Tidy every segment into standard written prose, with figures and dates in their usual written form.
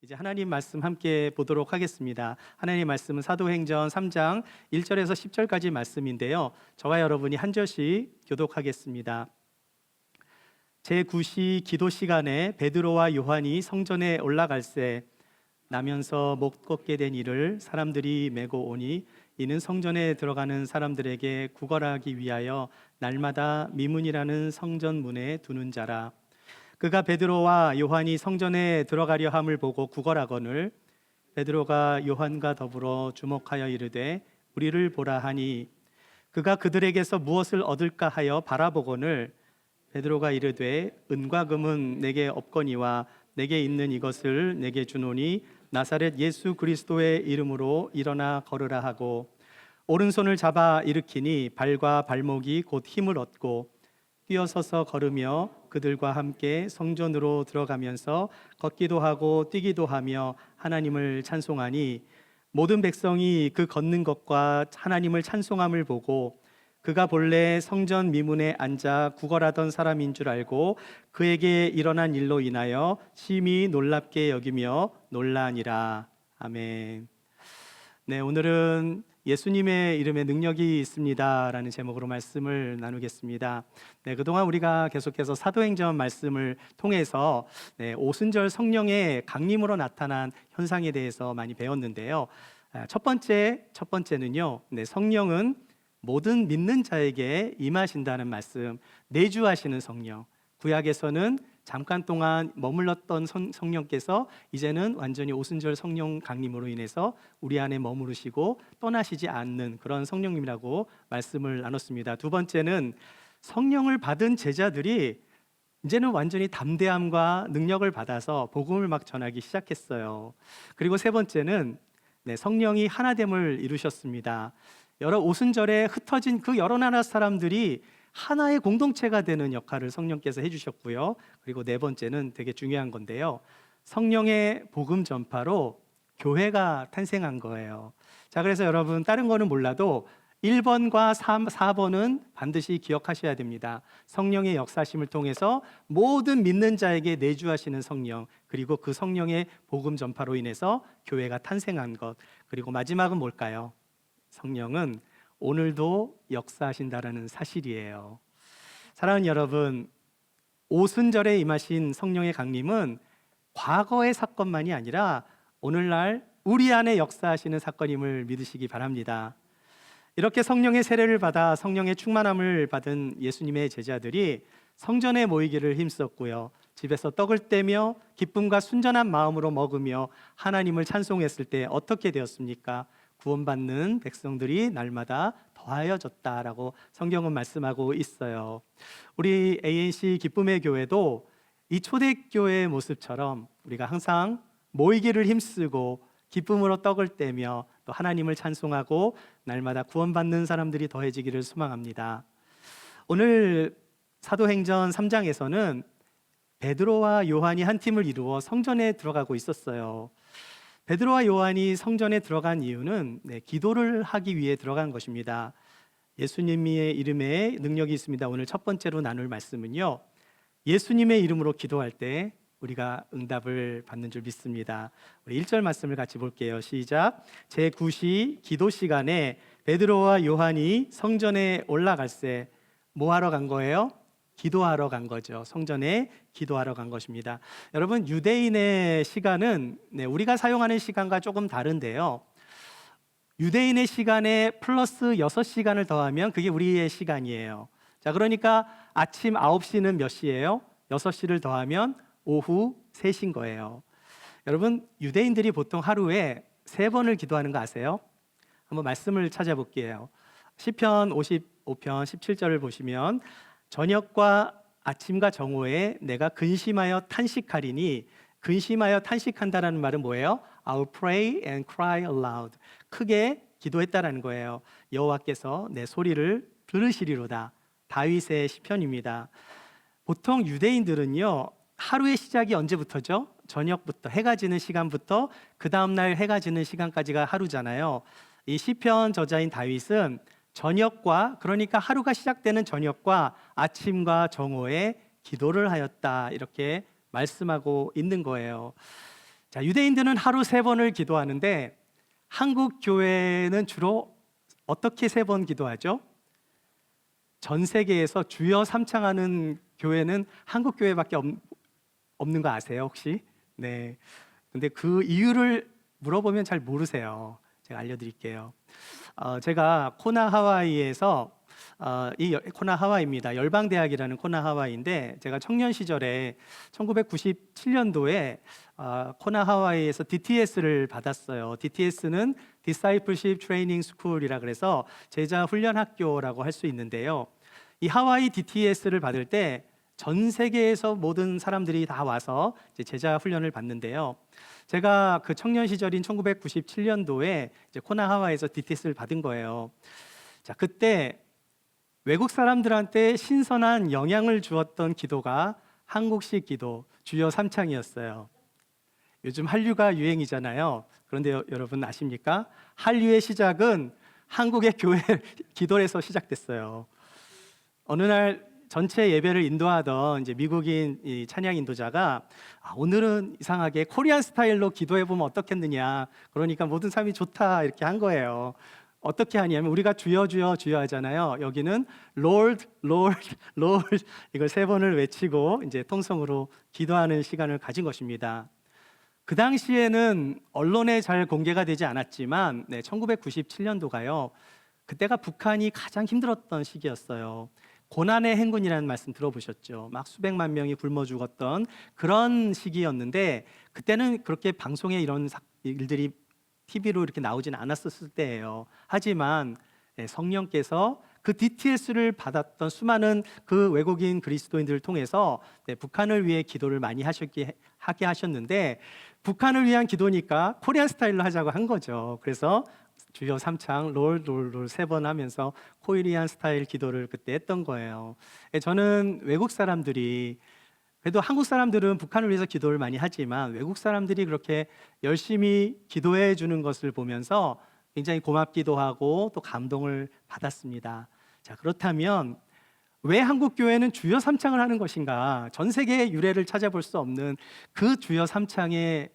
이제 하나님 말씀 함께 보도록 하겠습니다. 하나님 말씀은 사도행전 3장 1절에서 10절까지 말씀인데요. 저와 여러분이 한 절씩 교독하겠습니다. 제9시 기도 시간에 베드로와 요한이 성전에 올라갈새 나면서 못 걷게 된 이를 사람들이 메고 오니 이는 성전에 들어가는 사람들에게 구걸하기 위하여 날마다 미문이라는 성전 문에 두는 자라. 그가 베드로와 요한이 성전에 들어가려 함을 보고 구걸하거늘 베드로가 요한과 더불어 주목하여 이르되 우리를 보라 하니 그가 그들에게서 무엇을 얻을까 하여 바라보거늘 베드로가 이르되 은과 금은 내게 없거니와 내게 있는 이것을 내게 주노니 나사렛 예수 그리스도의 이름으로 일어나 걸으라 하고 오른손을 잡아 일으키니 발과 발목이 곧 힘을 얻고 뛰어서서 걸으며 그들과 함께 성전으로 들어가면서 걷기도 하고 뛰기도 하며 하나님을 찬송하니 모든 백성이 그 걷는 것과 하나님을 찬송함을 보고 그가 본래 성전 미문에 앉아 구걸하던 사람인 줄 알고 그에게 일어난 일로 인하여 심히 놀랍게 여기며 놀라니라. 아멘. 네, 오늘은 예수님의 이름에 능력이 있습니다 라는 제목으로 말씀을 나누겠습니다. 네, 그동안 우리가 계속해서 사도행전 말씀을 통해서 오순절 성령의 강림으로 나타난 현상에 대해서 많이 배웠는데요. 첫 번째는요, 성령은 모든 믿는 자에게 임하신다는 말씀, 내주하시는 성령. 구약에서는 잠깐 동안 머물렀던 성령께서 이제는 완전히 오순절 성령 강림으로 인해서 우리 안에 머무르시고 떠나시지 않는 그런 성령님이라고 말씀을 나눴습니다. 두 번째는 성령을 받은 제자들이 이제는 완전히 담대함과 능력을 받아서 복음을 막 전하기 시작했어요. 그리고 세 번째는 성령이 하나됨을 이루셨습니다. 여러 오순절에 흩어진 그 여러 나라 사람들이 하나의 공동체가 되는 역할을 성령께서 해주셨고요. 그리고 네 번째는 되게 중요한 건데요. 성령의 복음 전파로 교회가 탄생한 거예요. 자, 그래서 여러분 다른 거는 몰라도 1번과 4번은 반드시 기억하셔야 됩니다. 성령의 역사심을 통해서 모든 믿는 자에게 내주하시는 성령, 그리고 그 성령의 복음 전파로 인해서 교회가 탄생한 것. 그리고 마지막은 뭘까요? 성령은 오늘도 역사하신다라는 사실이에요. 사랑하는 여러분, 오순절에 임하신 성령의 강림은 과거의 사건만이 아니라 오늘날 우리 안에 역사하시는 사건임을 믿으시기 바랍니다. 이렇게 성령의 세례를 받아 성령의 충만함을 받은 예수님의 제자들이 성전에 모이기를 힘썼고요. 집에서 떡을 떼며 기쁨과 순전한 마음으로 먹으며 하나님을 찬송했을 때 어떻게 되었습니까? 구원받는 백성들이 날마다 더하여졌다라고 성경은 말씀하고 있어요. 우리 ANC 기쁨의 교회도 이 초대교회의 모습처럼 우리가 항상 모이기를 힘쓰고 기쁨으로 떡을 떼며 또 하나님을 찬송하고 날마다 구원받는 사람들이 더해지기를 소망합니다. 오늘 사도행전 3장에서는 베드로와 요한이 한 팀을 이루어 성전에 들어가고 있었어요. 베드로와 요한이 성전에 들어간 이유는 기도를 하기 위해 들어간 것입니다. 예수님의 이름에 능력이 있습니다. 오늘 첫 번째로 나눌 말씀은요, 예수님의 이름으로 기도할 때 우리가 응답을 받는 줄 믿습니다. 우리 1절 말씀을 같이 볼게요. 시작. 제9시 기도 시간에 베드로와 요한이 성전에 올라갈새 뭐 하러 간 거예요? 기도하러 간 거죠. 성전에 기도하러 간 것입니다. 여러분, 유대인의 시간은 우리가 사용하는 시간과 조금 다른데요. 유대인의 시간에 플러스 6시간을 더하면 그게 우리의 시간이에요. 자, 그러니까 아침 9시는 몇 시예요? 6시를 더하면 오후 3시인 거예요. 여러분, 유대인들이 보통 하루에 3번을 기도하는 거 아세요? 한번 말씀을 찾아볼게요. 시편 55편 17절을 보시면 저녁과 아침과 정오에 내가 근심하여 탄식하리니, 근심하여 탄식한다라는 말은 뭐예요? I'll pray and cry aloud. 크게 기도했다라는 거예요. 여호와께서 내 소리를 들으시리로다. 다윗의 시편입니다. 보통 유대인들은요, 하루의 시작이 언제부터죠? 저녁부터, 해가 지는 시간부터 그 다음날 해가 지는 시간까지가 하루잖아요. 이 시편 저자인 다윗은 저녁과, 그러니까 하루가 시작되는 저녁과 아침과 정오에 기도를 하였다, 이렇게 말씀하고 있는 거예요. 자, 유대인들은 하루 3번을 기도하는데 한국 교회는 주로 어떻게 3번 기도하죠? 전 세계에서 주여 삼창하는 교회는 한국 교회밖에 없는 거 아세요, 혹시? 네. 근데 그 이유를 물어보면 잘 모르세요. 제가 알려드릴게요. 제가 코나 하와이에서 코나 하와이입니다. 열방대학이라는 코나 하와이인데 제가 청년 시절에 1997년도에 코나 하와이에서 DTS를 받았어요. DTS는 Discipleship Training School이라 그래서 제자 훈련 학교라고 할 수 있는데요. 이 하와이 DTS를 받을 때 전 세계에서 모든 사람들이 다 와서 이제 제자 훈련을 받는데요. 제가 그 청년 시절인 1997년도에 이제 코나 하와이에서 DTS를 받은 거예요. 자, 그때 외국 사람들한테 신선한 영향을 주었던 기도가 한국식 기도, 주여 삼창이었어요. 요즘 한류가 유행이잖아요. 그런데 여러분 아십니까? 한류의 시작은 한국의 교회 기도에서 시작됐어요. 어느 날 전체 예배를 인도하던 이제 미국인 이 찬양 인도자가 오늘은 이상하게 코리안 스타일로 기도해 보면 어떻겠느냐. 그러니까 모든 사람이 좋다 이렇게 한 거예요. 어떻게 하냐면 우리가 주여 주여 주여 하잖아요. 여기는 Lord, Lord, Lord 이걸 3번을 외치고 이제 통성으로 기도하는 시간을 가진 것입니다. 그 당시에는 언론에 잘 공개가 되지 않았지만 1997년도가요. 그때가 북한이 가장 힘들었던 시기였어요. 고난의 행군이라는 말씀 들어보셨죠? 막 수백만 명이 굶어 죽었던 그런 시기였는데 그때는 그렇게 방송에 이런 일들이 TV로 이렇게 나오진 않았었을 때예요. 하지만 성령께서 그 DTS를 받았던 수많은 그 외국인 그리스도인들을 통해서 북한을 위해 기도를 많이 하게 하셨는데 북한을 위한 기도니까 코리안 스타일로 하자고 한 거죠. 그래서 주여 삼창 롤 3번 하면서 코리안 스타일 기도를 그때 했던 거예요. 저는 외국 사람들이 그래도 한국 사람들은 북한을 위해서 기도를 많이 하지만 외국 사람들이 그렇게 열심히 기도해 주는 것을 보면서 굉장히 고맙기도 하고 또 감동을 받았습니다. 자, 그렇다면 왜 한국 교회는 주여 삼창을 하는 것인가? 전 세계의 유래를 찾아볼 수 없는 그 주여 삼창의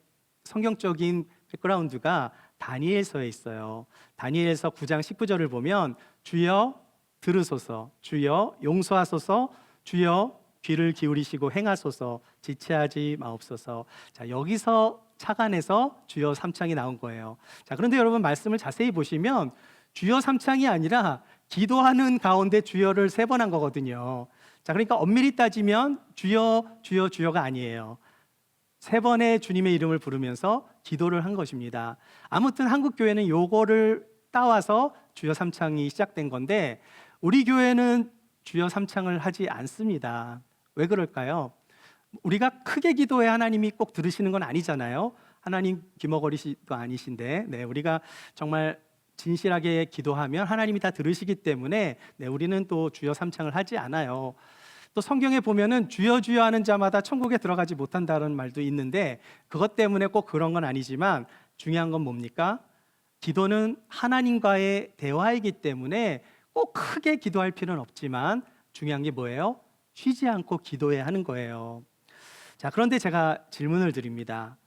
성경적인 백그라운드가 다니엘서에 있어요. 다니엘서 9장 19절을 보면 주여 들으소서, 주여 용서하소서, 주여 귀를 기울이시고 행하소서, 지체하지 마옵소서. 자, 여기서 착안해서 주여 삼창이 나온 거예요. 자, 그런데 여러분 말씀을 자세히 보시면 주여 삼창이 아니라 기도하는 가운데 주여를 3번 한 거거든요. 자, 그러니까 엄밀히 따지면 주여 주여 주여가 아니에요. 3번의 주님의 이름을 부르면서 기도를 한 것입니다. 아무튼 한국 교회는 요거를 따와서 주여 삼창이 시작된 건데 우리 교회는 주여 삼창을 하지 않습니다. 왜 그럴까요? 우리가 크게 기도해 하나님이 꼭 들으시는 건 아니잖아요. 하나님 귀머거리도 아니신데 우리가 정말 진실하게 기도하면 하나님이 다 들으시기 때문에 우리는 또 주여 삼창을 하지 않아요. 또 성경에 보면은 주여 주여 하는 자마다 천국에 들어가지 못한다는 말도 있는데 그것 때문에 꼭 그런 건 아니지만 중요한 건 뭡니까? 기도는 하나님과의 대화이기 때문에 꼭 크게 기도할 필요는 없지만 중요한 게 뭐예요? 쉬지 않고 기도해야 하는 거예요. 자, 그런데 제가 질문을 드립니다.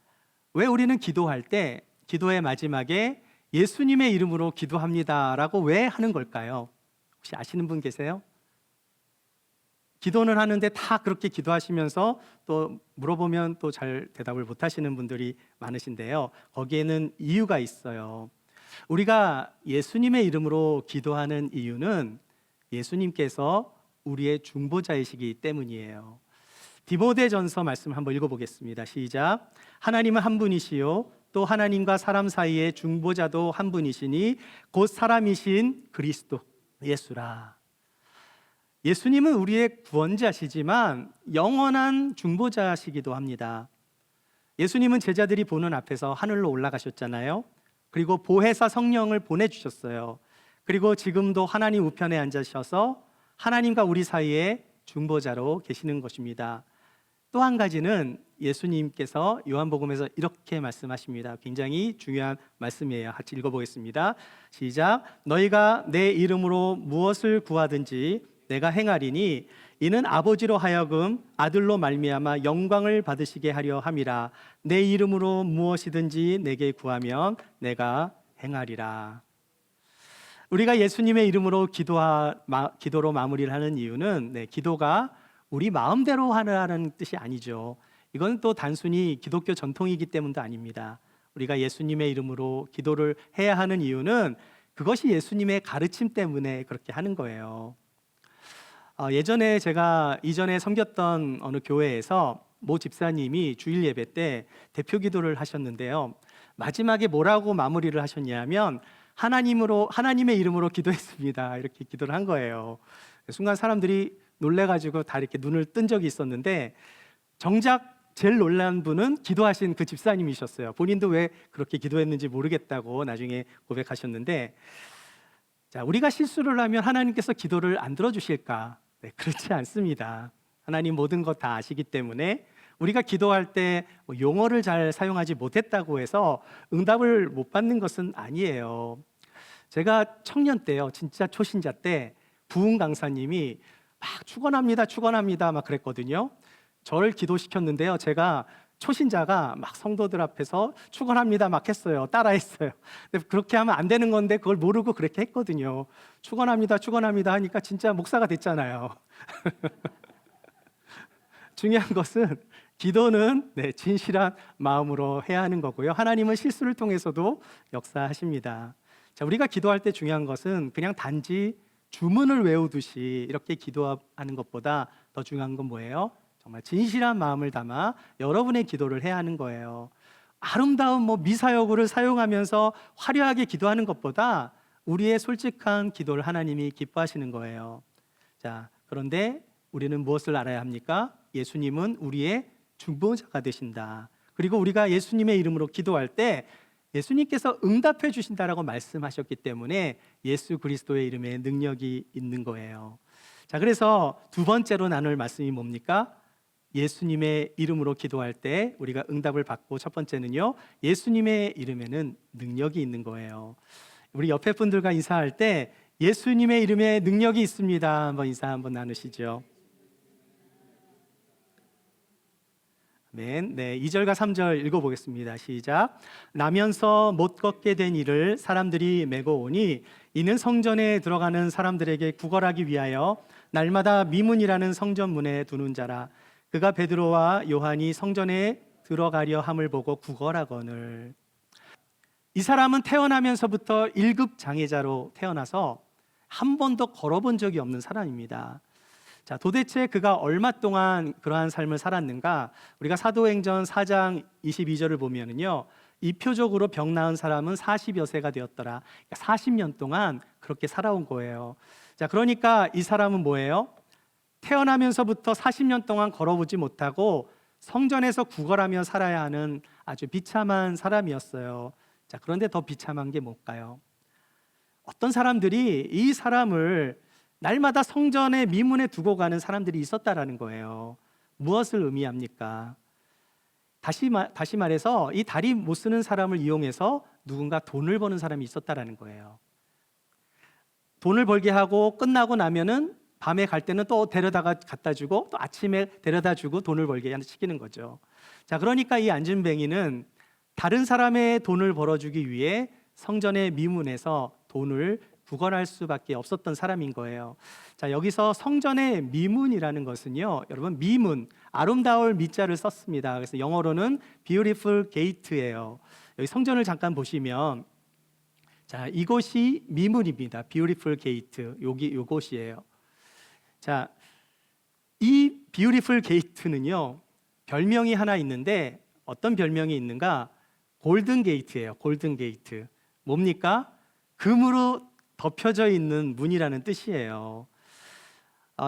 왜 우리는 기도할 때 기도의 마지막에 예수님의 이름으로 기도합니다라고 왜 하는 걸까요? 혹시 아시는 분 계세요? 기도는 하는데 다 그렇게 기도하시면서 또 물어보면 또 잘 대답을 못 하시는 분들이 많으신데요. 거기에는 이유가 있어요. 우리가 예수님의 이름으로 기도하는 이유는 예수님께서 우리의 중보자이시기 때문이에요. 디모데전서 말씀 한번 읽어보겠습니다. 시작. 하나님은 한 분이시요 또 하나님과 사람 사이의 중보자도 한 분이시니 곧 사람이신 그리스도 예수라. 예수님은 우리의 구원자시지만 영원한 중보자시기도 합니다. 예수님은 제자들이 보는 앞에서 하늘로 올라가셨잖아요. 그리고 보혜사 성령을 보내주셨어요. 그리고 지금도 하나님 우편에 앉으셔서 하나님과 우리 사이에 중보자로 계시는 것입니다. 또 한 가지는 예수님께서 요한복음에서 이렇게 말씀하십니다. 굉장히 중요한 말씀이에요. 같이 읽어보겠습니다. 시작. 너희가 내 이름으로 무엇을 구하든지 내가 행하리니 이는 아버지로 하여금 아들로 말미암아 영광을 받으시게 하려 함이라. 내 이름으로 무엇이든지 내게 구하면 내가 행하리라. 우리가 예수님의 이름으로 기도로 마무리를 하는 이유는 기도가 우리 마음대로 하라는 뜻이 아니죠. 이건 또 단순히 기독교 전통이기 때문도 아닙니다. 우리가 예수님의 이름으로 기도를 해야 하는 이유는 그것이 예수님의 가르침 때문에 그렇게 하는 거예요. 예전에 제가 이전에 섬겼던 어느 교회에서 모 집사님이 주일 예배 때 대표 기도를 하셨는데요. 마지막에 뭐라고 마무리를 하셨냐면 하나님의 이름으로 기도했습니다. 이렇게 기도를 한 거예요. 순간 사람들이 놀래가지고 다 이렇게 눈을 뜬 적이 있었는데 정작 제일 놀란 분은 기도하신 그 집사님이셨어요. 본인도 왜 그렇게 기도했는지 모르겠다고 나중에 고백하셨는데, 자, 우리가 실수를 하면 하나님께서 기도를 안 들어주실까? 그렇지 않습니다. 하나님 모든 것 다 아시기 때문에 우리가 기도할 때 용어를 잘 사용하지 못했다고 해서 응답을 못 받는 것은 아니에요. 제가 청년 때요, 진짜 초신자 때 부흥 강사님이 막 축원합니다 막 그랬거든요. 저를 기도시켰는데요, 제가 초신자가 막 성도들 앞에서 축원합니다 막 했어요. 따라했어요. 근데 그렇게 하면 안 되는 건데 그걸 모르고 그렇게 했거든요. 축원합니다 하니까 진짜 목사가 됐잖아요. 중요한 것은 기도는 진실한 마음으로 해야 하는 거고요. 하나님은 실수를 통해서도 역사하십니다. 자, 우리가 기도할 때 중요한 것은 그냥 단지 주문을 외우듯이 이렇게 기도하는 것보다 더 중요한 건 뭐예요? 정말 진실한 마음을 담아 여러분의 기도를 해야 하는 거예요. 아름다운 미사여구를 사용하면서 화려하게 기도하는 것보다 우리의 솔직한 기도를 하나님이 기뻐하시는 거예요. 자, 그런데 우리는 무엇을 알아야 합니까? 예수님은 우리의 중보자가 되신다. 그리고 우리가 예수님의 이름으로 기도할 때 예수님께서 응답해 주신다라고 말씀하셨기 때문에 예수 그리스도의 이름에 능력이 있는 거예요. 자, 그래서 두 번째로 나눌 말씀이 뭡니까? 예수님의 이름으로 기도할 때 우리가 응답을 받고, 첫 번째는요, 예수님의 이름에는 능력이 있는 거예요. 우리 옆에 분들과 인사할 때 예수님의 이름에 능력이 있습니다. 한번 인사 한번 나누시죠. 아멘. 2절과 3절 읽어보겠습니다. 시작. 나면서 못 걷게 된 이를 사람들이 메고 오니 이는 성전에 들어가는 사람들에게 구걸하기 위하여 날마다 미문이라는 성전문에 두는 자라. 그가 베드로와 요한이 성전에 들어가려 함을 보고 구걸하거늘. 이 사람은 태어나면서부터 1급 장애자로 태어나서 한 번도 걸어본 적이 없는 사람입니다. 자, 도대체 그가 얼마 동안 그러한 삶을 살았는가? 우리가 사도행전 4장 22절을 보면은요, 이표적으로 병 나은 사람은 40여 세가 되었더라. 그러니까 40년 동안 그렇게 살아온 거예요. 자, 그러니까 이 사람은 뭐예요? 태어나면서부터 40년 동안 걸어보지 못하고 성전에서 구걸하며 살아야 하는 아주 비참한 사람이었어요. 자, 그런데 더 비참한 게 뭘까요? 어떤 사람들이 이 사람을 날마다 성전의 미문에 두고 가는 사람들이 있었다라는 거예요. 무엇을 의미합니까? 다시 말해서 이 다리 못 쓰는 사람을 이용해서 누군가 돈을 버는 사람이 있었다라는 거예요. 돈을 벌게 하고 끝나고 나면은 밤에 갈 때는 또 데려다가 갖다 주고 또 아침에 데려다 주고 돈을 벌게 시키는 거죠. 자, 그러니까 이 안진뱅이는 다른 사람의 돈을 벌어주기 위해 성전의 미문에서 돈을 구걸할 수밖에 없었던 사람인 거예요. 자, 여기서 성전의 미문이라는 것은요, 여러분, 미문, 아름다울 미자를 썼습니다. 그래서 영어로는 beautiful gate예요. 여기 성전을 잠깐 보시면, 자, 이곳이 미문입니다. beautiful gate, 요곳이에요. 자, 이 beautiful gate는요, 별명이 하나 있는데 어떤 별명이 있는가? 골든 게이트예요. 골든 게이트. 뭡니까? 금으로 덮여져 있는 문이라는 뜻이에요.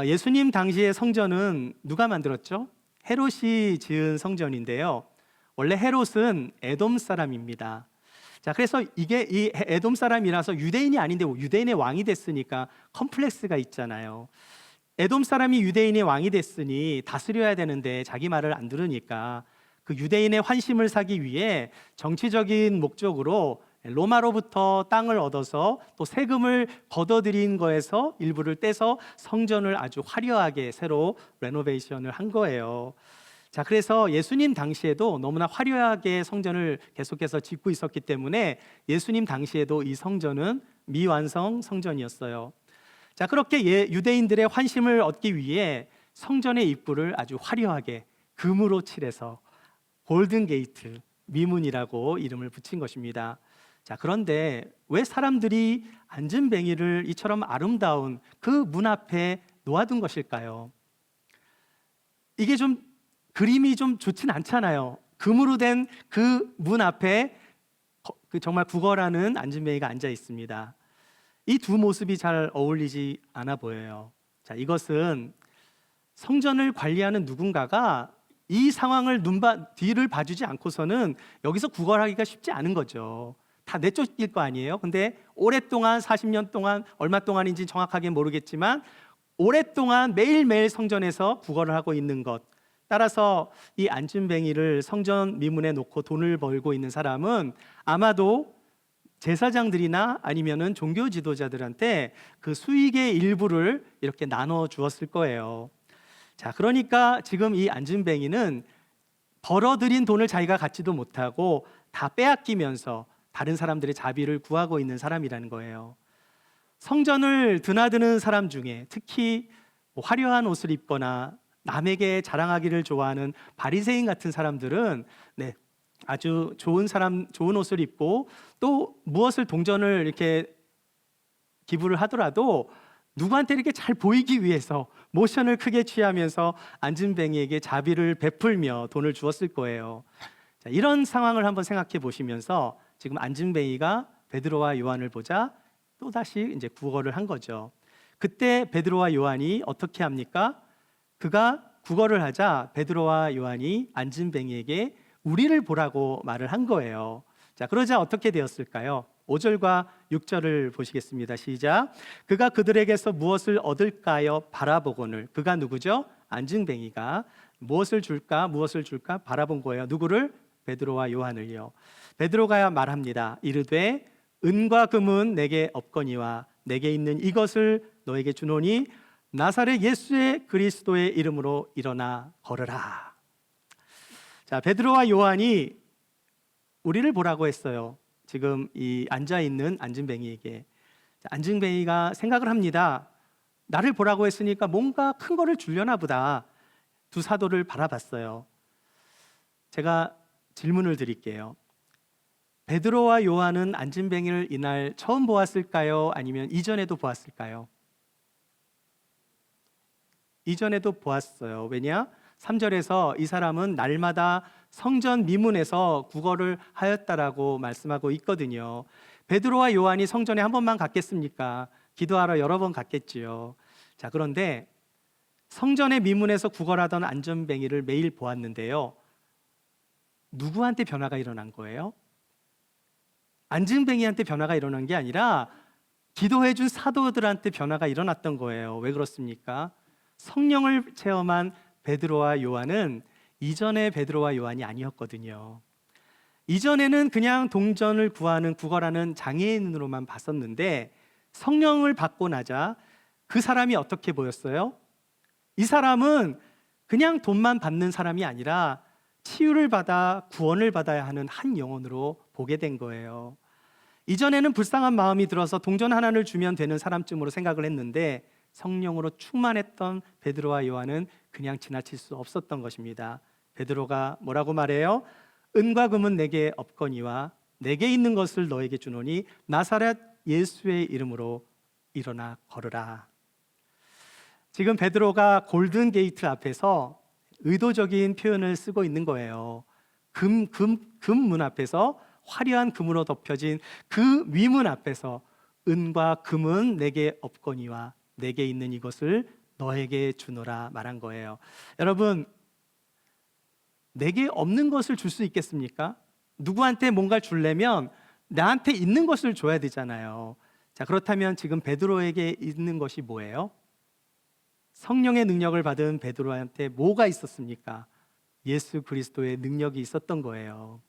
예수님 당시의 성전은 누가 만들었죠? 헤롯이 지은 성전인데요. 원래 헤롯은 에돔 사람입니다. 자, 그래서 이게 이 에돔 사람이라서 유대인이 아닌데 유대인의 왕이 됐으니까 컴플렉스가 있잖아요. 에돔 사람이 유대인의 왕이 됐으니 다스려야 되는데 자기 말을 안 들으니까 그 유대인의 환심을 사기 위해 정치적인 목적으로 로마로부터 땅을 얻어서 또 세금을 걷어들인 거에서 일부를 떼서 성전을 아주 화려하게 새로 레노베이션을 한 거예요. 자, 그래서 예수님 당시에도 너무나 화려하게 성전을 계속해서 짓고 있었기 때문에 예수님 당시에도 이 성전은 미완성 성전이었어요. 자, 그렇게 유대인들의 환심을 얻기 위해 성전의 입구를 아주 화려하게 금으로 칠해서 골든 게이트, 미문이라고 이름을 붙인 것입니다. 자, 그런데 왜 사람들이 안전뱅이를 이처럼 아름다운 그 문 앞에 놓아둔 것일까요? 이게 좀 그림이 좀 좋진 않잖아요. 금으로 된 그 문 앞에 정말 구걸하는 안전뱅이가 앉아 있습니다. 이 두 모습이 잘 어울리지 않아 보여요. 자, 이것은 성전을 관리하는 누군가가 이 상황을 뒤를 봐주지 않고서는 여기서 구걸하기가 쉽지 않은 거죠. 다 내쫓길 거 아니에요. 근데 오랫동안 40년 동안 얼마 동안인지 정확하게 모르겠지만 오랫동안 매일매일 성전에서 구걸을 하고 있는 것, 따라서 이 안전뱅이를 성전 미문에 놓고 돈을 벌고 있는 사람은 아마도 제사장들이나 아니면은 종교 지도자들한테 그 수익의 일부를 이렇게 나눠 주었을 거예요. 자, 그러니까 지금 이 안전뱅이는 벌어들인 돈을 자기가 갖지도 못하고 다 빼앗기면서 다른 사람들의 자비를 구하고 있는 사람이라는 거예요. 성전을 드나드는 사람 중에 특히 화려한 옷을 입거나 남에게 자랑하기를 좋아하는 바리새인 같은 사람들은 아주 좋은 옷을 입고 또 무엇을 동전을 이렇게 기부를 하더라도 누구한테 이렇게 잘 보이기 위해서 모션을 크게 취하면서 안전뱅이에게 자비를 베풀며 돈을 주었을 거예요. 자, 이런 상황을 한번 생각해 보시면서 지금 안전뱅이가 베드로와 요한을 보자 또다시 이제 구걸을 한 거죠. 그때 베드로와 요한이 어떻게 합니까? 그가 구걸을 하자 베드로와 요한이 안전뱅이에게 우리를 보라고 말을 한 거예요. 자, 그러자 어떻게 되었을까요? 5절과 6절을 보시겠습니다. 시작. 그가 그들에게서 무엇을 얻을까요? 바라보거늘. 그가 누구죠? 안전뱅이가 무엇을 줄까 바라본 거예요. 누구를? 베드로와 요한을요. 베드로가 말합니다. 이르되 은과 금은 내게 없거니와 내게 있는 이것을 너에게 주노니 나사렛 예수의 그리스도의 이름으로 일어나 걸으라. 자, 베드로와 요한이 우리를 보라고 했어요. 지금 이 앉아있는 안전뱅이에게. 안전뱅이가 생각을 합니다. 나를 보라고 했으니까 뭔가 큰 거를 주려나 보다. 두 사도를 바라봤어요. 제가 질문을 드릴게요. 베드로와 요한은 안전뱅이를 이날 처음 보았을까요? 아니면 이전에도 보았을까요? 이전에도 보았어요. 왜냐? 3절에서 이 사람은 날마다 성전 미문에서 구걸을 하였다라고 말씀하고 있거든요. 베드로와 요한이 성전에 한 번만 갔겠습니까? 기도하러 여러 번 갔겠지요. 자, 그런데 성전의 미문에서 구걸하던 안전뱅이를 매일 보았는데요. 누구한테 변화가 일어난 거예요? 안전뱅이한테 변화가 일어난 게 아니라 기도해준 사도들한테 변화가 일어났던 거예요. 왜 그렇습니까? 성령을 체험한 베드로와 요한은 이전의 베드로와 요한이 아니었거든요. 이전에는 그냥 동전을 구걸하는 장애인으로만 봤었는데 성령을 받고 나자 그 사람이 어떻게 보였어요? 이 사람은 그냥 돈만 받는 사람이 아니라 치유를 받아 구원을 받아야 하는 한 영혼으로 보게 된 거예요. 이전에는 불쌍한 마음이 들어서 동전 하나를 주면 되는 사람쯤으로 생각을 했는데 성령으로 충만했던 베드로와 요한은 그냥 지나칠 수 없었던 것입니다. 베드로가 뭐라고 말해요? 은과 금은 내게 없거니와 내게 있는 것을 너에게 주노니 나사렛 예수의 이름으로 일어나 걸으라. 지금 베드로가 골든 게이트 앞에서 의도적인 표현을 쓰고 있는 거예요. 금 문 앞에서 화려한 금으로 덮여진 그 위문 앞에서 은과 금은 내게 없거니와 내게 있는 이것을 너에게 주노라 말한 거예요. 여러분, 내게 없는 것을 줄 수 있겠습니까? 누구한테 뭔가를 주려면 나한테 있는 것을 줘야 되잖아요. 자, 그렇다면 지금 베드로에게 있는 것이 뭐예요? 성령의 능력을 받은 베드로한테 뭐가 있었습니까? 예수 그리스도의 능력이 있었던 거예요.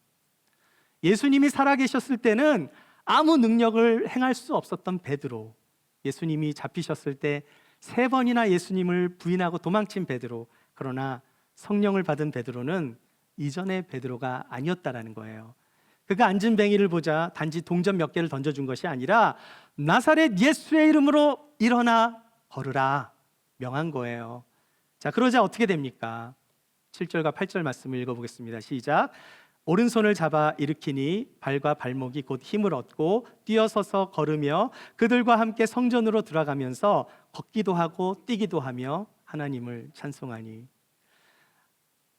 예수님이 살아계셨을 때는 아무 능력을 행할 수 없었던 베드로, 예수님이 잡히셨을 때 3번이나 예수님을 부인하고 도망친 베드로, 그러나 성령을 받은 베드로는 이전의 베드로가 아니었다라는 거예요. 그가 앉은 뱅이를 보자 단지 동전 몇 개를 던져준 것이 아니라 나사렛 예수의 이름으로 일어나 걸으라 명한 거예요. 자, 그러자 어떻게 됩니까? 7절과 8절 말씀을 읽어보겠습니다. 시작. 오른손을 잡아 일으키니 발과 발목이 곧 힘을 얻고 뛰어서서 걸으며 그들과 함께 성전으로 들어가면서 걷기도 하고 뛰기도 하며 하나님을 찬송하니.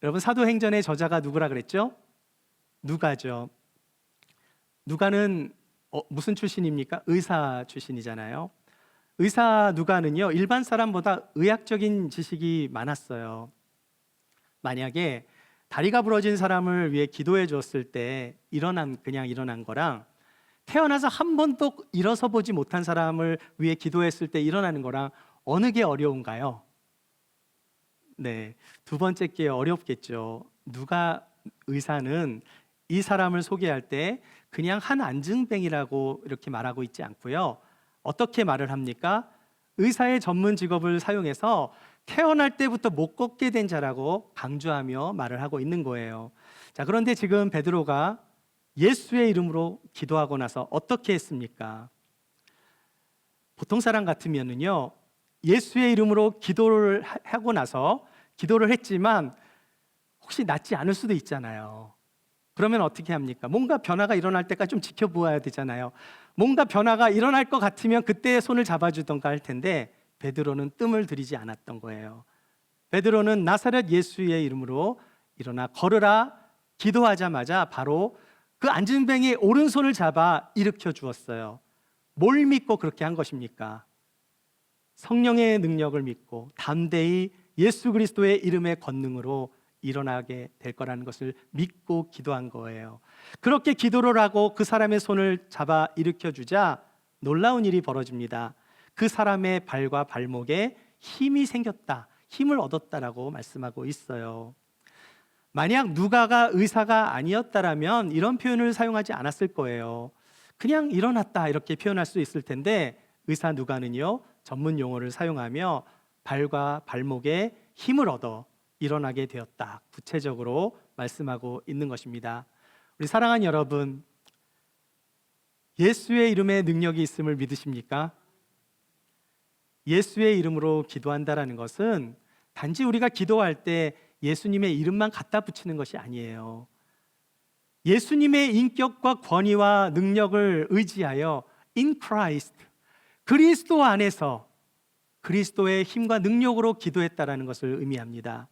여러분, 사도행전의 저자가 누구라 그랬죠? 누가죠. 누가는 무슨 출신입니까? 의사 출신이잖아요. 의사 누가는요, 일반 사람보다 의학적인 지식이 많았어요. 만약에 다리가 부러진 사람을 위해 기도해 줬을 때 그냥 일어난 거랑 태어나서 한 번도 일어서 보지 못한 사람을 위해 기도했을 때 일어나는 거랑 어느 게 어려운가요? 네, 두 번째 게 어렵겠죠. 누가 의사는 이 사람을 소개할 때 그냥 한 안증뱅이라고 이렇게 말하고 있지 않고요. 어떻게 말을 합니까? 의사의 전문 직업을 사용해서 태어날 때부터 못 걷게 된 자라고 강조하며 말을 하고 있는 거예요. 자, 그런데 지금 베드로가 예수의 이름으로 기도하고 나서 어떻게 했습니까? 보통 사람 같으면은요, 예수의 이름으로 기도를 하고 나서 기도를 했지만 혹시 낫지 않을 수도 있잖아요. 그러면 어떻게 합니까? 뭔가 변화가 일어날 때까지 좀 지켜보아야 되잖아요. 뭔가 변화가 일어날 것 같으면 그때 손을 잡아주던가 할 텐데 베드로는 뜸을 들이지 않았던 거예요. 베드로는 나사렛 예수의 이름으로 일어나 걸으라 기도하자마자 바로 그 앉은 뱅이의 오른손을 잡아 일으켜 주었어요. 뭘 믿고 그렇게 한 것입니까? 성령의 능력을 믿고 담대히 예수 그리스도의 이름의 권능으로 일어나게 될 거라는 것을 믿고 기도한 거예요. 그렇게 기도를 하고 그 사람의 손을 잡아 일으켜 주자 놀라운 일이 벌어집니다. 그 사람의 발과 발목에 힘이 생겼다, 힘을 얻었다라고 말씀하고 있어요. 만약 누가가 의사가 아니었다라면 이런 표현을 사용하지 않았을 거예요. 그냥 일어났다 이렇게 표현할 수 있을 텐데 의사 누가는요, 전문 용어를 사용하며 발과 발목에 힘을 얻어 일어나게 되었다, 구체적으로 말씀하고 있는 것입니다. 우리 사랑하는 여러분, 예수의 이름에 능력이 있음을 믿으십니까? 예수의 이름으로 기도한다라는 것은 단지 우리가 기도할 때 예수님의 이름만 갖다 붙이는 것이 아니에요. 예수님의 인격과 권위와 능력을 의지하여 in Christ, 그리스도 안에서 그리스도의 힘과 능력으로 기도했다라는 것을 의미합니다.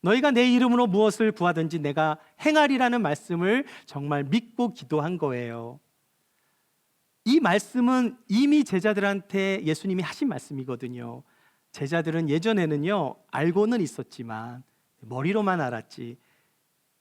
너희가 내 이름으로 무엇을 구하든지 내가 행하리라는 말씀을 정말 믿고 기도한 거예요. 이 말씀은 이미 제자들한테 예수님이 하신 말씀이거든요. 제자들은 예전에는요, 알고는 있었지만 머리로만 알았지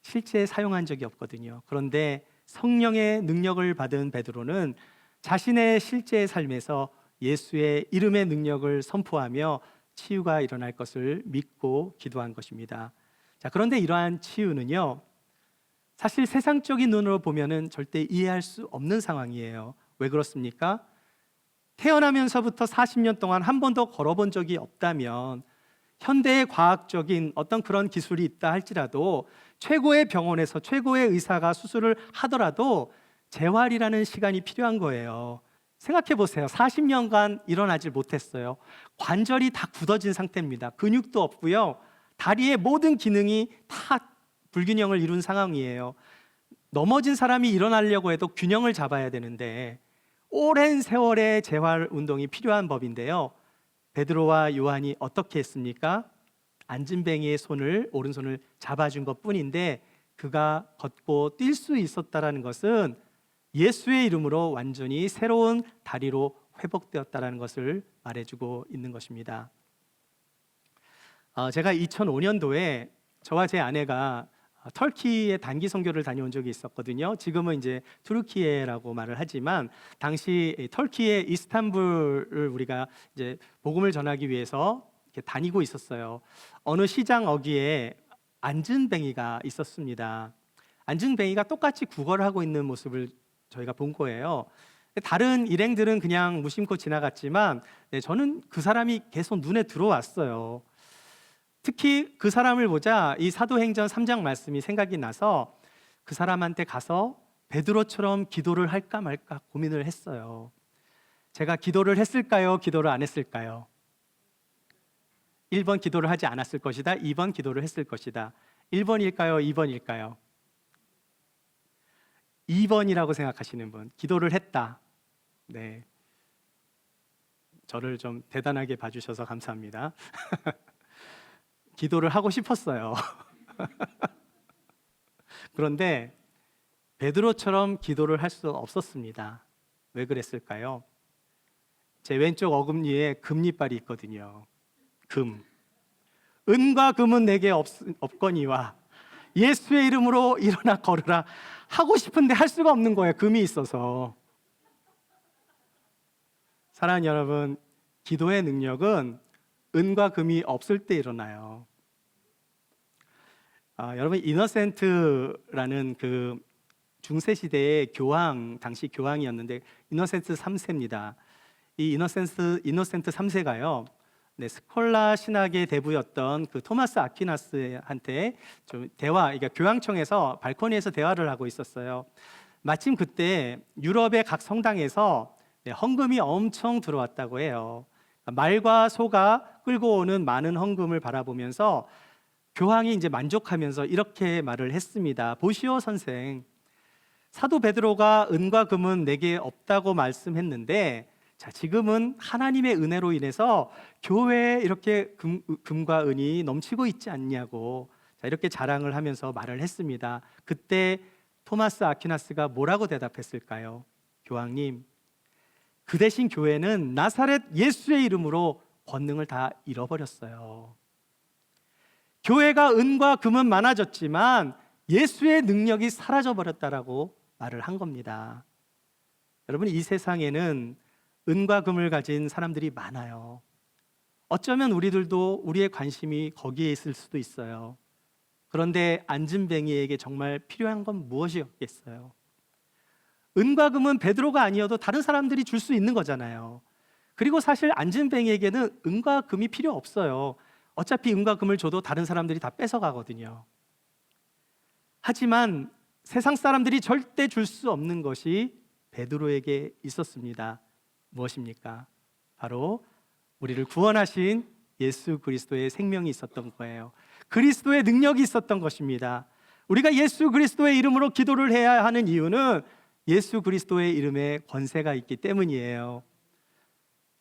실제 사용한 적이 없거든요. 그런데 성령의 능력을 받은 베드로는 자신의 실제 삶에서 예수의 이름의 능력을 선포하며 치유가 일어날 것을 믿고 기도한 것입니다. 자, 그런데 이러한 치유는요, 사실 세상적인 눈으로 보면은 절대 이해할 수 없는 상황이에요. 왜 그렇습니까? 태어나면서부터 40년 동안 한 번도 걸어본 적이 없다면 현대의 과학적인 어떤 그런 기술이 있다 할지라도 최고의 병원에서 최고의 의사가 수술을 하더라도 재활이라는 시간이 필요한 거예요. 생각해 보세요. 40년간 일어나질 못했어요. 관절이 다 굳어진 상태입니다. 근육도 없고요. 다리의 모든 기능이 다 불균형을 이룬 상황이에요. 넘어진 사람이 일어나려고 해도 균형을 잡아야 되는데 오랜 세월의 재활 운동이 필요한 법인데요. 베드로와 요한이 어떻게 했습니까? 앉은 뱅이의 오른손을 잡아준 것뿐인데 그가 걷고 뛸 수 있었다라는 것은 예수의 이름으로 완전히 새로운 다리로 회복되었다라는 것을 말해주고 있는 것입니다. 제가 2005년도에 저와 제 아내가 터키에 단기 선교를 다녀온 적이 있었거든요. 지금은 이제 투르키예라고 말을 하지만 당시 터키의 이스탄불을 우리가 이제 복음을 전하기 위해서 이렇게 다니고 있었어요. 어느 시장 어귀에 앉은 뱅이가 있었습니다. 앉은 뱅이가 똑같이 구걸을 하고 있는 모습을 저희가 본 거예요. 다른 일행들은 그냥 무심코 지나갔지만 저는 그 사람이 계속 눈에 들어왔어요. 특히 그 사람을 보자 이 사도행전 3장 말씀이 생각이 나서 그 사람한테 가서 베드로처럼 기도를 할까 말까 고민을 했어요. 제가 기도를 했을까요? 기도를 안 했을까요? 1번 기도를 하지 않았을 것이다. 2번 기도를 했을 것이다. 1번일까요? 2번일까요? 2번이라고 생각하시는 분, 기도를 했다. 네, 저를 좀 대단하게 봐주셔서 감사합니다. 기도를 하고 싶었어요. 그런데 베드로처럼 기도를 할 수 없었습니다. 왜 그랬을까요? 제 왼쪽 어금니에 금리빨이 있거든요. 금. 은과 금은 내게 없거니와 예수의 이름으로 일어나 걸으라 하고 싶은데 할 수가 없는 거예요. 금이 있어서. 사랑하는 여러분, 기도의 능력은 은과 금이 없을 때 일어나요. 여러분, 이너센트라는 그 중세 시대의 교황, 당시 교황이었는데 이너센트 3세입니다. 이 이노센트 3세가요. 스콜라 신학의 대부였던 그 토마스 아퀴나스한테 좀 그러니까 교황청에서 발코니에서 대화를 하고 있었어요. 마침 그때 유럽의 각 성당에서 헌금이 엄청 들어왔다고 해요. 말과 소가 끌고 오는 많은 헌금을 바라보면서 교황이 이제 만족하면서 이렇게 말을 했습니다. 보시오 선생, 사도 베드로가 은과 금은 내게 없다고 말씀했는데 지금은 하나님의 은혜로 인해서 교회에 이렇게 금과 은이 넘치고 있지 않냐고 이렇게 자랑을 하면서 말을 했습니다. 그때 토마스 아퀴나스가 뭐라고 대답했을까요? 교황님, 그 대신 교회는 나사렛 예수의 이름으로 권능을 다 잃어버렸어요. 교회가 은과 금은 많아졌지만 예수의 능력이 사라져버렸다라고 말을 한 겁니다. 여러분, 이 세상에는 은과 금을 가진 사람들이 많아요. 어쩌면 우리들도 우리의 관심이 거기에 있을 수도 있어요. 그런데 안진뱅이에게 정말 필요한 건 무엇이었겠어요? 은과 금은 베드로가 아니어도 다른 사람들이 줄 수 있는 거잖아요. 그리고 사실 안진뱅이에게는 은과 금이 필요 없어요. 어차피 은과 금을 줘도 다른 사람들이 다 뺏어가거든요. 하지만 세상 사람들이 절대 줄 수 없는 것이 베드로에게 있었습니다. 무엇입니까? 바로 우리를 구원하신 예수 그리스도의 생명이 있었던 거예요. 그리스도의 능력이 있었던 것입니다. 우리가 예수 그리스도의 이름으로 기도를 해야 하는 이유는 예수 그리스도의 이름에 권세가 있기 때문이에요.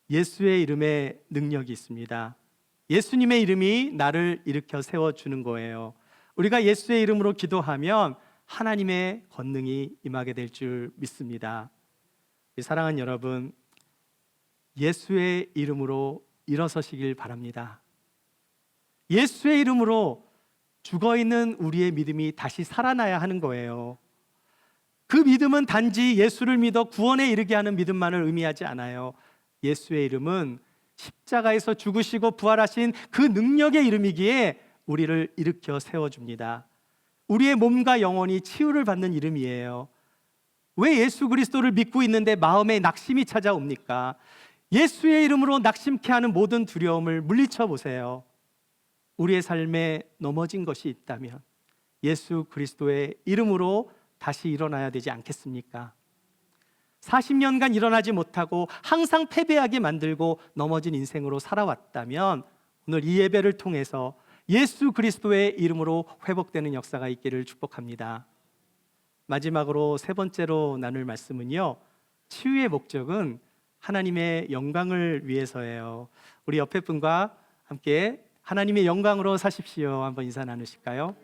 예수의 이름에 능력이 있습니다. 예수님의 이름이 나를 일으켜 세워주는 거예요. 우리가 예수의 이름으로 기도하면 하나님의 권능이 임하게 될 줄 믿습니다. 사랑하는 여러분, 예수의 이름으로 일어서시길 바랍니다. 예수의 이름으로 죽어있는 우리의 믿음이 다시 살아나야 하는 거예요. 그 믿음은 단지 예수를 믿어 구원에 이르게 하는 믿음만을 의미하지 않아요. 예수의 이름은 십자가에서 죽으시고 부활하신 그 능력의 이름이기에 우리를 일으켜 세워줍니다. 우리의 몸과 영혼이 치유를 받는 이름이에요. 왜 예수 그리스도를 믿고 있는데 마음에 낙심이 찾아옵니까? 예수의 이름으로 낙심케 하는 모든 두려움을 물리쳐 보세요. 우리의 삶에 넘어진 것이 있다면 예수 그리스도의 이름으로 다시 일어나야 되지 않겠습니까? 40년간 일어나지 못하고 항상 패배하게 만들고 넘어진 인생으로 살아왔다면 오늘 이 예배를 통해서 예수 그리스도의 이름으로 회복되는 역사가 있기를 축복합니다. 마지막으로 세 번째로 나눌 말씀은요, 치유의 목적은 하나님의 영광을 위해서예요. 우리 옆에 분과 함께 하나님의 영광으로 사십시오. 한번 인사 나누실까요?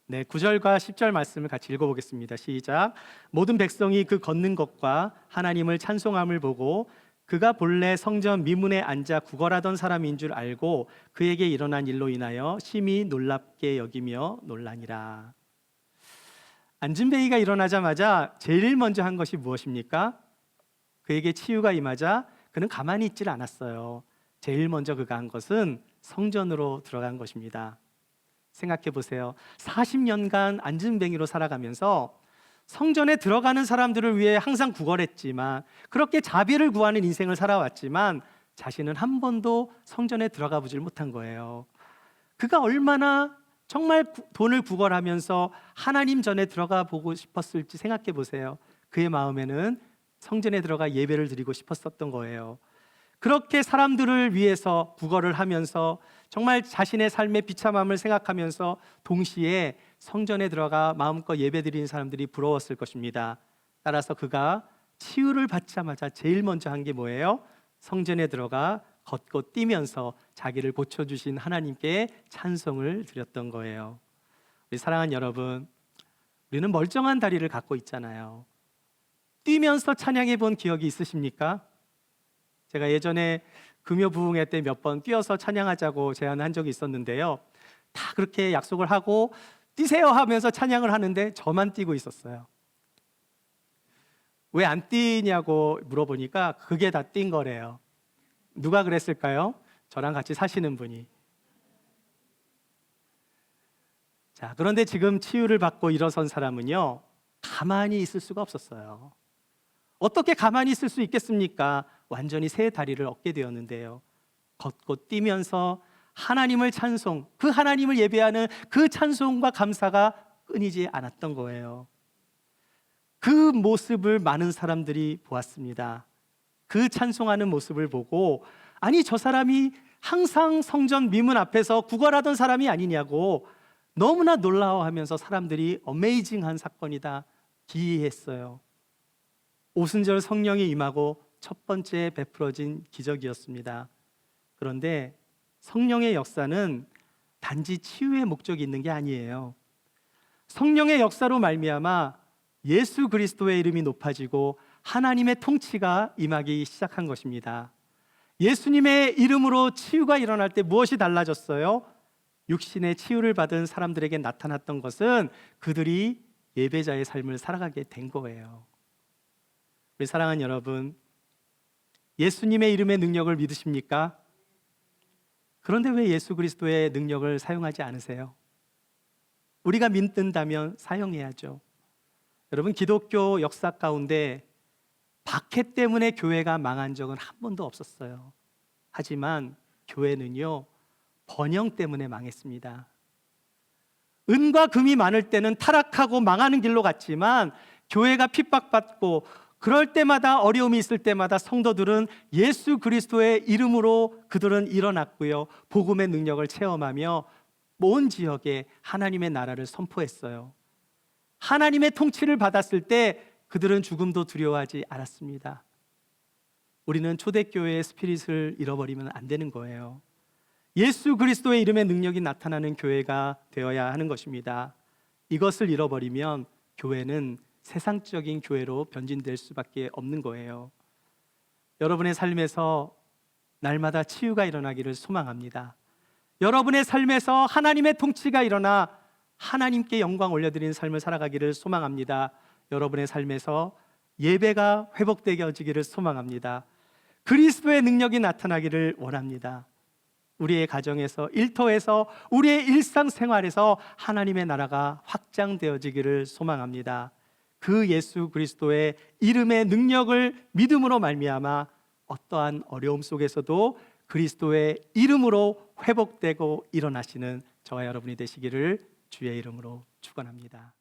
네, 9절과 10절 말씀을 같이 읽어보겠습니다. 시작. 모든 백성이 그 걷는 것과 하나님을 찬송함을 보고 그가 본래 성전 미문에 앉아 구걸하던 사람인 줄 알고 그에게 일어난 일로 인하여 심히 놀랍게 여기며 놀라니라. 안진뱅이가 일어나자마자 제일 먼저 한 것이 무엇입니까? 그에게 치유가 임하자 그는 가만히 있질 않았어요. 제일 먼저 그가 한 것은 성전으로 들어간 것입니다. 생각해 보세요. 40년간 안진뱅이로 살아가면서 성전에 들어가는 사람들을 위해 항상 구걸했지만, 그렇게 자비를 구하는 인생을 살아왔지만 자신은 한 번도 성전에 들어가 보질 못한 거예요. 그가 얼마나 정말 돈을 구걸하면서 하나님 전에 들어가 보고 싶었을지 생각해 보세요. 그의 마음에는 성전에 들어가 예배를 드리고 싶었었던 거예요. 그렇게 사람들을 위해서 구걸을 하면서 정말 자신의 삶의 비참함을 생각하면서 동시에 성전에 들어가 마음껏 예배드리는 사람들이 부러웠을 것입니다. 따라서 그가 치유를 받자마자 제일 먼저 한 게 뭐예요? 성전에 들어가 걷고 뛰면서 자기를 고쳐주신 하나님께 찬송을 드렸던 거예요. 우리 사랑하는 여러분, 우리는 멀쩡한 다리를 갖고 있잖아요. 뛰면서 찬양해 본 기억이 있으십니까? 제가 예전에 금요 부흥회 때 몇 번 뛰어서 찬양하자고 제안한 적이 있었는데요, 다 그렇게 약속을 하고 뛰세요 하면서 찬양을 하는데 저만 뛰고 있었어요. 왜 안 뛰냐고 물어보니까 그게 다 뛴 거래요. 누가 그랬을까요? 저랑 같이 사시는 분이. 자, 그런데 지금 치유를 받고 일어선 사람은요, 가만히 있을 수가 없었어요. 어떻게 가만히 있을 수 있겠습니까? 완전히 새 다리를 얻게 되었는데요, 걷고 뛰면서 하나님을 찬송, 그 하나님을 예배하는 그 찬송과 감사가 끊이지 않았던 거예요. 그 모습을 많은 사람들이 보았습니다. 그 찬송하는 모습을 보고, 아니 저 사람이 항상 성전 미문 앞에서 구걸하던 사람이 아니냐고 너무나 놀라워하면서 사람들이 어메이징한 사건이다, 기이했어요. 오순절 성령이 임하고 첫 번째 베풀어진 기적이었습니다. 그런데 성령의 역사는 단지 치유의 목적이 있는 게 아니에요. 성령의 역사로 말미암아 예수 그리스도의 이름이 높아지고 하나님의 통치가 임하기 시작한 것입니다. 예수님의 이름으로 치유가 일어날 때 무엇이 달라졌어요? 육신의 치유를 받은 사람들에게 나타났던 것은 그들이 예배자의 삶을 살아가게 된 거예요. 우리 사랑하는 여러분, 예수님의 이름의 능력을 믿으십니까? 그런데 왜 예수 그리스도의 능력을 사용하지 않으세요? 우리가 믿는다면 사용해야죠. 여러분, 기독교 역사 가운데 박해 때문에 교회가 망한 적은 한 번도 없었어요. 하지만 교회는요, 번영 때문에 망했습니다. 은과 금이 많을 때는 타락하고 망하는 길로 갔지만, 교회가 핍박받고 그럴 때마다, 어려움이 있을 때마다 성도들은 예수 그리스도의 이름으로 그들은 일어났고요, 복음의 능력을 체험하며 온 지역에 하나님의 나라를 선포했어요. 하나님의 통치를 받았을 때 그들은 죽음도 두려워하지 않았습니다. 우리는 초대교회의 스피릿을 잃어버리면 안 되는 거예요. 예수 그리스도의 이름의 능력이 나타나는 교회가 되어야 하는 것입니다. 이것을 잃어버리면 교회는 세상적인 교회로 변진될 수밖에 없는 거예요. 여러분의 삶에서 날마다 치유가 일어나기를 소망합니다. 여러분의 삶에서 하나님의 통치가 일어나 하나님께 영광 올려드리는 삶을 살아가기를 소망합니다. 여러분의 삶에서 예배가 회복되어지기를 소망합니다. 그리스도의 능력이 나타나기를 원합니다. 우리의 가정에서, 일터에서, 우리의 일상생활에서 하나님의 나라가 확장되어지기를 소망합니다. 그 예수 그리스도의 이름의 능력을 믿음으로 말미암아 어떠한 어려움 속에서도 그리스도의 이름으로 회복되고 일어나시는 저와 여러분이 되시기를 주의 이름으로 축원합니다.